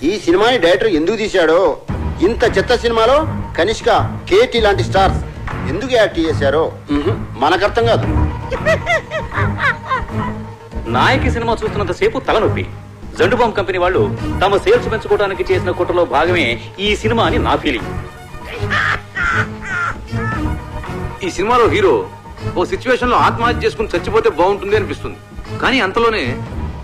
ఈ సినిమాని డైరెక్టర్ ఎందుకు తీశాడో, ఇంత చెత్త సినిమాలో కనిష్క, కేటీ లాంటి స్టార్స్ ఎందుకు యాక్ట్ చేశారో మనకు అర్థం కాదు. నాయకి సినిమా చూస్తున్నంతసేపు తలనొప్పి. జండుబాంబ్ కంపెనీ వాళ్ళు తమ సేల్స్ పెంచుకోవడానికి చేసిన కుట్రలో భాగమే ఈ సినిమా అని నా ఫీలింగ్. ఈ సినిమాలో హీరో ఓ సిచ్యువేషన్ లో ఆత్మహత్య చేసుకుని చచ్చిపోతే బాగుంటుంది అనిపిస్తుంది. కానీ అంతలోనే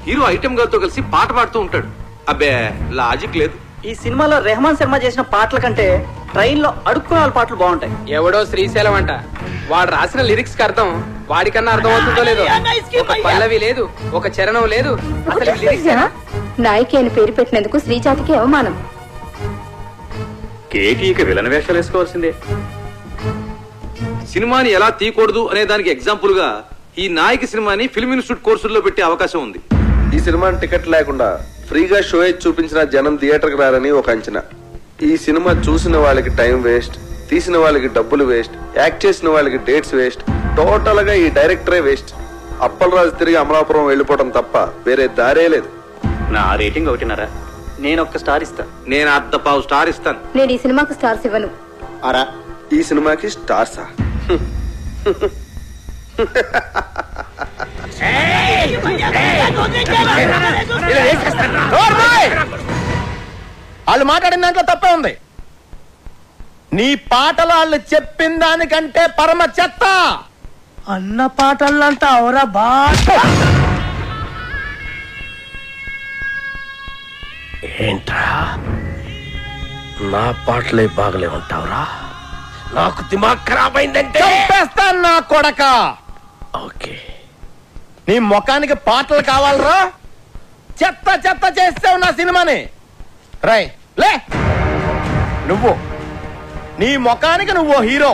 హీరో ఐటమ్ గర్ల్ తో కలిసి పాట పాడుతూ ఉంటాడు. అబ్బే లాజిక్ లేదు. ఈ సినిమాలో రెహమాన్ శర్మ చేసిన పాటల కంటే ట్రైన్ లో అడుక్కునే వాళ్ళ పాటలు బాగుంటాయి. ఎవడో శ్రీశైలం అంట, వాడు రాసిన లిరిక్స్ కి అర్థం వాడికన్నా అర్థం అవుతుందో లేదో. ఒక పల్లవి లేదు, ఒక చరణం లేదు. అసలు లిరిక్స్ నాయకి అని పేరు పెట్టినందుకు శ్రీజాతికి అవమానం. కేటీకి విలన్ వేషాలు వేసుకోవాల్సిందే. సినిమాని ఎలా తీయకూడదు అనే దానికి ఎగ్జాంపుల్ గా ఈ నాయకి సినిమాని ఫిల్మ్ ఇన్స్టిట్యూట్ కోర్సుల్లో పెట్టే అవకాశం ఉంది. ఈ సినిమాని టికెట్ లేకుండా ఫ్రీగా షో చూపించిన జనం థియేటర్కి రారని ఒక అంచనా. ఈ సినిమా చూసిన వాళ్ళకి టైం వేస్ట్, తీసిన వాళ్ళకి డబ్బులు వేస్ట్, యాక్ట్ చేసిన వాళ్ళకి డేట్స్ వేస్ట్, టోటల్ గా ఈ డైరెక్టరే వేస్ట్. అప్పలరాజు తిరిగి అమలాపురం వెళ్ళిపోవడం తప్ప వేరే దారే లేదు. నా రేటింగ్ 1.5. నేను ఒక్క స్టార్ ఇస్తా. నేను 1/2 స్టార్ ఇస్తాను. నేను ఈ సినిమాకు స్టార్స్ ఇవ్వను. అరా ఈ సినిమాకి స్టార్సా? వాళ్ళు మాట్లాడిన దాంట్లో తప్పే ఉంది. నీ పాటలు వాళ్ళు చెప్పిన దానికంటే పరమ చెత్త. అన్న పాటలంతా అవరా బా. ఏంట్రా నా పాటలే బాగలే ఉంటావురా? నాకు దిమాగ్ ఖరాబ్ అయిందంటే చంపేస్తాను నా కొడక. ఓకే, నీ ముఖానికి పాటలు కావాలరా? చెత్త చెత్త చేస్తావు నా సినిమాని. రై లే, నువ్వు నీ ముఖానికి నువ్వు హీరో.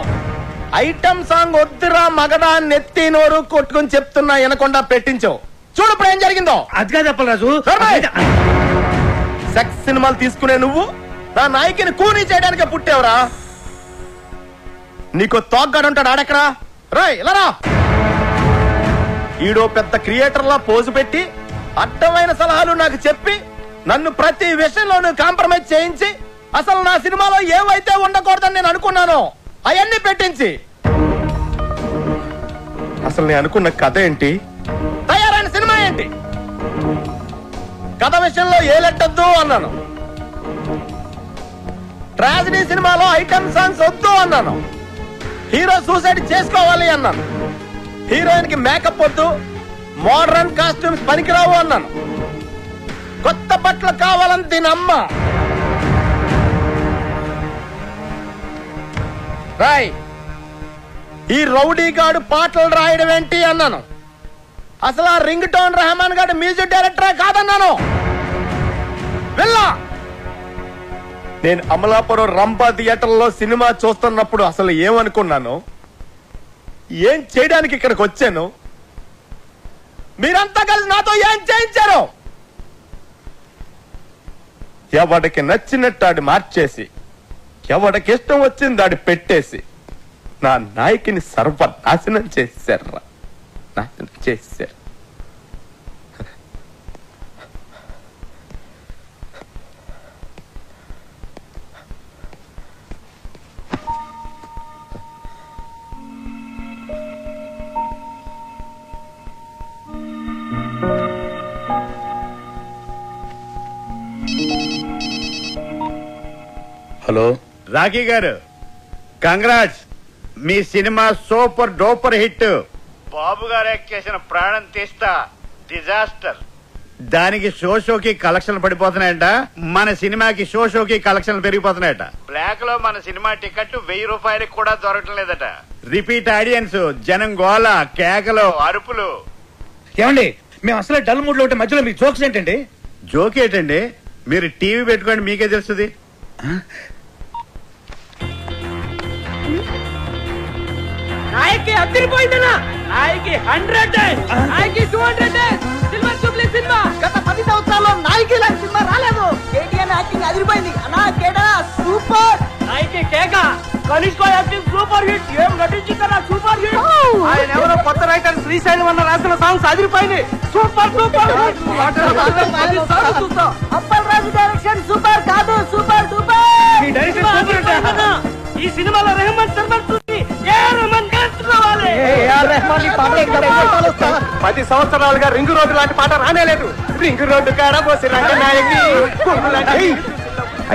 ఐటమ్ సాంగ్ వద్దురా మగదా నెత్తి నోరు కొట్టుకుని చెప్తున్నా వినకుండా పెట్టించావు. చూడు ఇప్పుడు ఏం జరిగిందో. అదిగా చెప్పరాజు. సెక్స్ సినిమాలు తీసుకునే నువ్వు నా నాయకిని కూనీ చేయడానికే పుట్టావురా. నీకు తోగ్గాడు ఉంటాడు ఆడెక్కరా. రాయ్ ఇలా రా. ఈడో పెద్ద క్రియేటర్ లా పోజు పెట్టి అడ్డమైన సలహాలు నాకు చెప్పి నన్ను ప్రతి విషయంలోనూ కాంప్రమైజ్ చేయించి అసలు నా సినిమాలో ఏవైతే ఉండకూడదని నేను అనుకున్నానో అవన్నీ పెట్టించి అసలు నేను అనుకున్న కథ ఏంటి, తయారైన సినిమా ఏంటి? కథ విషయంలో ఏలెట్టద్దు అన్నాను. ట్రాజడీ సినిమాలో ఐటమ్ సాంగ్స్ వద్దు అన్నాను. హీరో సూసైడ్ చేసుకోవాలి అన్నాను. హీరోయిన్ కి మేకప్ వద్దు, మోడర్న్ కాస్ట్యూమ్స్ పనికిరావు అన్నాను. కొత్త బట్టలు కావాలని దీని అమ్మ. రాయ్ ఈ రౌడీ గాడు పాటలు రాయడం ఏంటి అన్నాను. అసలు ఆ రింగ్ టోన్ రెహమాన్ గాడు మ్యూజిక్ డైరెక్టరే కాదన్నాను. వెళ్ళా. నేను అమలాపురం రంభా థియేటర్లో సినిమా చూస్తున్నప్పుడు అసలు ఏమనుకున్నాను, ఏం చేయడానికి ఇక్కడికి వచ్చాను, మీరంతా కలిసి నాతో ఏం చేయించారు? ఎవడికి నచ్చినట్టు ఆడి మార్చేసి ఎవడికి ఇష్టం వచ్చింది ఆడి పెట్టేసి నా నాయకిని సర్వనాశనం చేశారు. నాశనం చేశారు. హలో రాఖీ గారు, కంగ్రాట్స్. మీ సినిమా సూపర్ డూపర్ హిట్. బాబు గారు యాక్ట్ చేసిన ప్రాణం తీస్తా డిజాస్టర్. దానికి షోకి కలెక్షన్లు పడిపోతున్నాయంట. మన సినిమాకి షోకి కలెక్షన్లు పెరిగిపోతున్నాయట. బ్లాక్ లో మన సినిమా టికెట్ 1000 రూపాయలకి కూడా దొరకటం లేదట. రిపీట్ ఆడియన్స్, జనం గోల, కేకలు, అరుపులు. ఏమండి మేము అసలు డల్ మూడ్ లో ఉంటే మధ్యలో మీకు జోక్స్ ఏంటండి? జోక్ ఏంటండి? మీరు టీవీ పెట్టుకోండి, మీకే తెలుస్తుంది. నాయకి అదిరిపోయిందనా? నాయకి 100, నాయకి 200, సిల్వర్ జూబ్లీ సినిమా. గత 10 సంవత్సరాల్లో నాయకి లాంటి సినిమా రాలేదు. కేటీఆర్ యాక్టింగ్ అదిరిపోయింది అన్నా. కేడా సూపర్. నాయకి కేక కనిష్క యాక్టింగ్ సూపర్ హిట్. ఏం నటించిందన్నా సూపర్ హిట్. ఆయన ఎవరో కొత్త రైటర్ శ్రీశైలం అన్న రాసిన సాంగ్స్ అదిరిపోయింది. సూపర్ సూపర్ అప్పల్ రాజు డైరెక్షన్ సూపర్ కాదు సూపర్ డూపర్. ఈ డైరెక్షన్ సూపర్. ఈ సినిమాలో రెహమాన్ శర్మ చూసి ఏ రెహమాన్ కావాలి. 10 సంవత్సరాలుగా రింగు రోడ్డు లాంటి పాట రానేలేదు. రింగు రోడ్డు కాడబోసి రంగనాయకి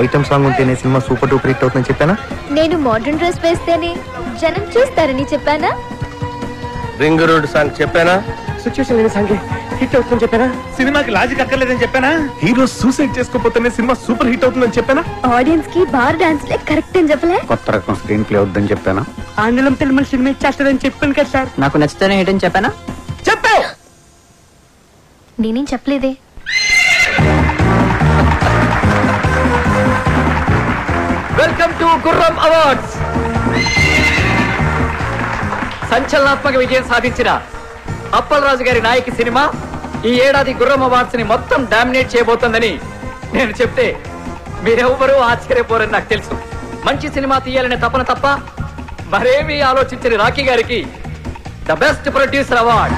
ఐటమ్ సాంగ్ ఉంటేనే సినిమా సూపర్ డూపర్ హిట్ అవుతుందని చెప్పానా? నేను మోడర్న్ డ్రెస్ వేస్తేనే జనం చూస్తారని చెప్పానా? రింగ్ రోడ్ సాంగ్ చెప్పానా? సిచ్యువేషన్ లేని సాంగ్ హిట్ అవుతుందని చెప్పానా? సినిమాకి లాజిక్ అక్కర్లేదని చెప్పానా? హీరో సూసైడ్ చేసుకోపోతేనే సినిమా సూపర్ హిట్ అవుతుందని చెప్పానా? ఆడియన్స్ కి బార్ డాన్స్ లే కరెక్ట్ అని చెప్పలే? కొత్త రకం స్క్రీన్ ప్లే అవుతుందని చెప్పానా? ఆంగ్లం తెలుగు సినిమా ఇచ్చేస్తారని చెప్పాను కదా సార్. నాకు నచ్చితేనే ఏంటని చెప్పానా? చెప్పావు. నేనేం చెప్పలేదే. వెల్కమ్ టు గుర్రం అవార్డ్స్. సంచలనాత్మక విజయం సాధించిన అప్పల్ రాజు గారి నాయకి సినిమా ఈ ఏడాది గుర్రం అవార్డ్స్ ని మొత్తం డామినేట్ చేయబోతోందని నేను చెప్తే మీరెవ్వరూ ఆశ్చర్యపోరని నాకు తెలుసు. మంచి సినిమా తీయాలనే తపన తప్ప మరేమీ ఆలోచించని రాఖీ గారికి ద బెస్ట్ ప్రొడ్యూసర్ అవార్డ్.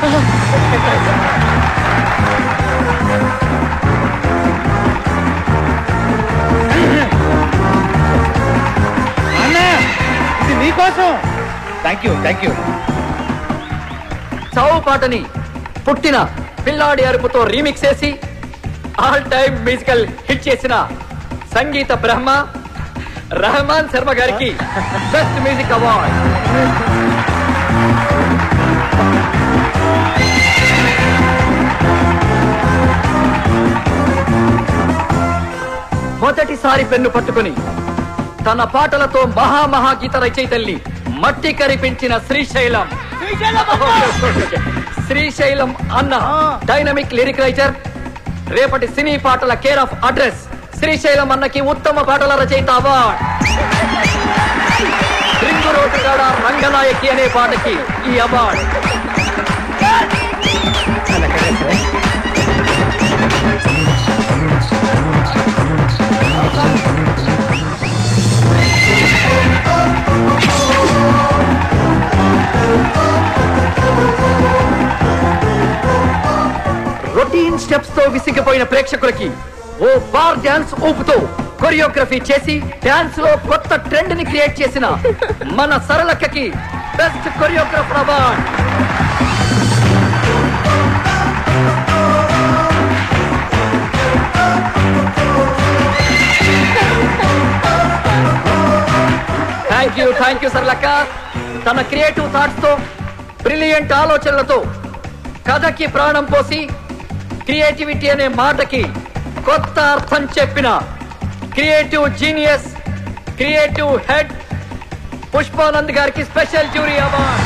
ఇది నీకోసం. Thank you. చావు పాటని పుట్టిన పిల్లాడి అరుపుతో రీమిక్స్ చేసి ఆల్ టైమ్ మ్యూజికల్ హిట్ చేసిన సంగీత బ్రహ్మ రెహమాన్ శర్మ గారికి బెస్ట్ మ్యూజిక్ అవార్డ్. మొదటిసారి పెన్ను పట్టుకుని తన పాటలతో మహా గీత రచయితల్ని మట్టి కరిపించిన శ్రీశైలం అన్న డైనమిక్ లిరిక్ రైటర్, రేపటి సినీ పాటల కేర్ ఆఫ్ అడ్రస్ శ్రీశైలం అన్నకి ఉత్తమ పాటల రచయిత అవార్డ్. రింగు రోడ్డు కాడ రంగనాయకి అనే పాటకి ఈ అవార్డ్. రొటీన్ స్టెప్స్ తో విసిగిపోయిన ప్రేక్షకులకి ఓ బార్ డాన్స్ ఊపుతో కొరియోగ్రఫీ చేసి డాన్స్ లో కొత్త ట్రెండ్ ని క్రియేట్ చేసిన మన సరళక్కకి best choreographer award. Thank you సరళక్క. తన క్రియేటివ్ థాట్స్ తో బ్రిలియంట్ ఆలోచనలతో కథకి ప్రాణం పోసి క్రియేటివిటీ అనే మాటకి కొత్త అర్థం చెప్పిన creative genius, creative head Pushpanand గారికి special jury award.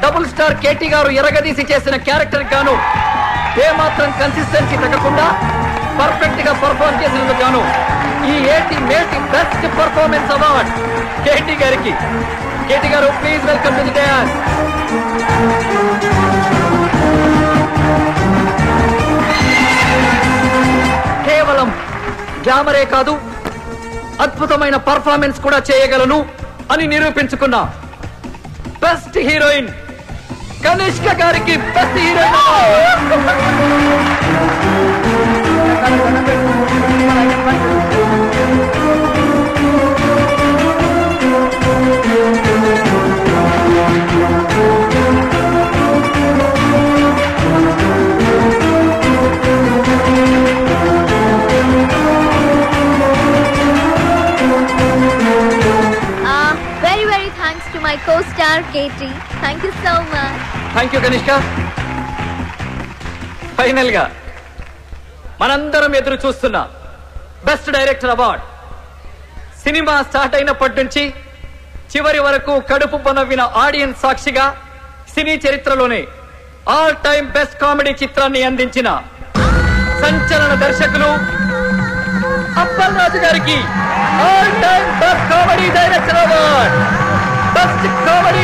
Double star KT గారు ఎరగదీసి చేసిన క్యారెక్టర్ గాను ఏమాత్రం కన్సిస్టెన్సీ తగ్గకుండా పర్ఫెక్ట్ గా పర్ఫార్మ్ చేసినందుకు గాను ఈ మేటి బెస్ట్ పర్ఫార్మెన్స్ అవార్డ్ కేటీ గారికి. కేటీ గారు please welcome to the dance. కేవలం గ్లామరే కాదు, అద్భుతమైన పర్ఫార్మెన్స్ కూడా చేయగలను అని నిరూపించుకున్న బెస్ట్ హీరోయిన్ కనిష్క గారికి best heroine. Very thanks to my co-star Katie. Thank you so much. Thank you Kanishka. Final గా మనందరం ఎదురు చూస్తున్న best director award. Cinema start అయినప్పటి నుంచి చివరి వరకు కడుపు పొనవ్విన ఆడియన్స్ సాక్షిగా సినీ చరిత్రలోనే ఆల్ టైమ్ బెస్ట్ కామెడీ చిత్రాన్ని అందించిన సంచలన దర్శకులు అప్పల్ రాజు గారికి all time best comedy director award, best comedy